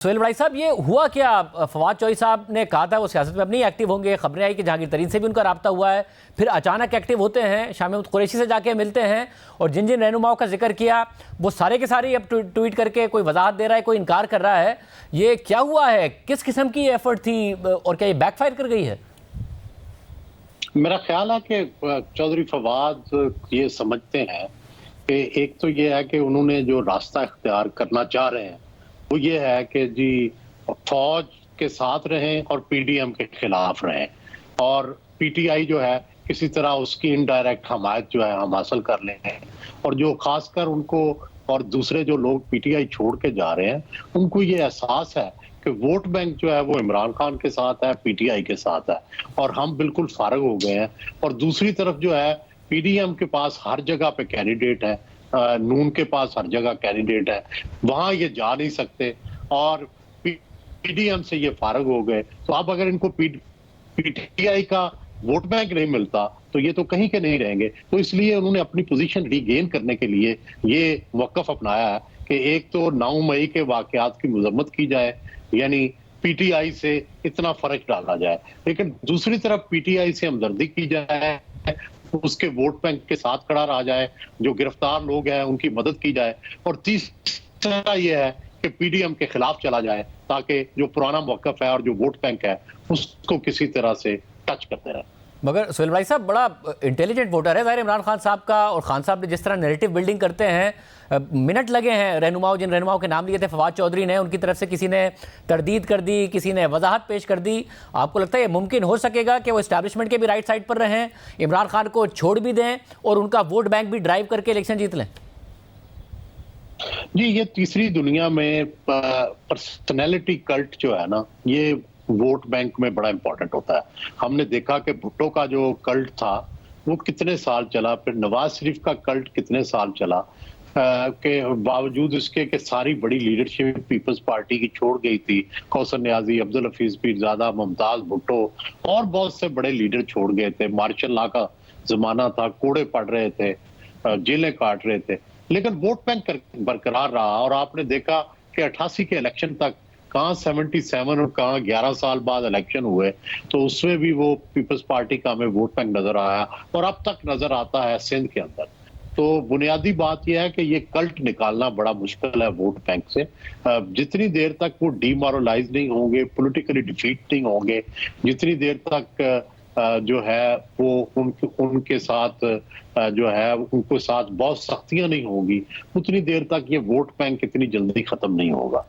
सोहेल बड़ाई साहब, ये हुआ क्या? फवाद चौधरी साहब ने कहा था वो सियासत में अब नहीं एक्टिव होंगे, खबरें आई कि जहांगीर तरीन से भी उनका राब्ता हुआ है, फिर अचानक एक्टिव होते हैं, शाह महमूद कुरैशी से जाके मिलते हैं और जिन जिन रहनुमाओं का जिक्र किया वो सारे के सारे अब ट्वीट करके कोई वजाहत दे रहा है, कोई इनकार कर रहा है। ये क्या हुआ है? किस किस्म की एफर्ट थी और क्या ये बैकफायर कर गई है? मेरा ख्याल है कि चौधरी फवाद ये समझते हैं कि एक तो ये है कि उन्होंने जो रास्ता इख्तियार करना चाह रहे हैं वो ये है कि जी फौज के साथ रहें और पीडीएम के खिलाफ रहें और पीटीआई जो है किसी तरह उसकी इनडायरेक्ट हमायत जो है हम हासिल कर लें और जो खासकर उनको और दूसरे जो लोग पीटीआई छोड़ के जा रहे हैं उनको ये एहसास है कि वोट बैंक जो है वो इमरान खान के साथ है, पीटीआई के साथ है और हम बिल्कुल फारग हो गए हैं। और दूसरी तरफ जो है पीडीएम के पास हर जगह पे कैंडिडेट है, नून के पास हर जगह कैंडिडेट है, वहां ये जा नहीं सकते और पीडीएम से ये फारग हो गए। तो अब अगर इनको पीटीआई का वोट बैंक नहीं मिलता तो ये तो कहीं के नहीं रहेंगे। तो इसलिए उन्होंने अपनी पोजीशन रीगेन करने के लिए ये मौकफ अपनाया है कि एक तो 9 मई के वाकयात की मजम्मत की जाए, यानी पीटीआई से इतना फर्क डाला जाए, लेकिन दूसरी तरफ पीटीआई से हमदर्दी की जाए, उसके वोट बैंक के साथ खड़ा रहा जाए, जो गिरफ्तार लोग हैं उनकी मदद की जाए और तीसरा यह है कि पीडीएम के खिलाफ चला जाए ताकि जो पुराना मौकफ है और जो वोट बैंक है उसको किसी तरह से टच करते रहे। मगर सोहेल भाई साहब बड़ा इंटेलिजेंट वोटर है ज़ाहिर इमरान खान साहब का, और खान साहब ने जिस तरह नैरेटिव बिल्डिंग करते हैं, मिनट लगे हैं रहनुमाओं, जिन रहनुमाओं के नाम लिए थे फवाद चौधरी ने, उनकी तरफ से किसी ने तरदीद कर दी, किसी ने वजाहत पेश कर दी। आपको लगता है ये मुमकिन हो सकेगा कि वो इस्टेब्लिशमेंट के भी राइट साइड पर रहें, इमरान खान को छोड़ भी दें और उनका वोट बैंक भी ड्राइव करके इलेक्शन जीत लें? जी, ये तीसरी दुनिया में पर्सनैलिटी कल्ट जो है ना, ये वोट बैंक में बड़ा इंपॉर्टेंट होता है। हमने देखा कि भुट्टो का जो कल्ट था वो कितने साल चला, फिर नवाज शरीफ का कल्ट कितने साल चला, के बावजूद इसके कि सारी बड़ी लीडरशिप पीपल्स पार्टी की छोड़ गई थी। कौसर नियाजी, अब्दुल हफीज पीरजादा, मुमताज भुट्टो और बहुत से बड़े लीडर छोड़ गए थे। मार्शल लॉ का जमाना था, कोड़े पड़ रहे थे, जेलें काट रहे थे, लेकिन वोट बैंक बरकरार रहा। और आपने देखा कि 88 के इलेक्शन तक कहाँ 77 और कहाँ 11 साल बाद इलेक्शन हुए, तो उसमें भी वो पीपल्स पार्टी का हमें वोट बैंक नजर आया और अब तक नजर आता है सिंध के अंदर। तो बुनियादी बात यह है कि ये कल्ट निकालना बड़ा मुश्किल है वोट बैंक से। जितनी देर तक वो डीमोरलाइज नहीं होंगे, पॉलिटिकली डिफीट नहीं होंगे, जितनी देर तक जो है वो उनके साथ जो है उनको साथ बहुत सख्तियां नहीं होगी, उतनी देर तक ये वोट बैंक इतनी जल्दी खत्म नहीं होगा।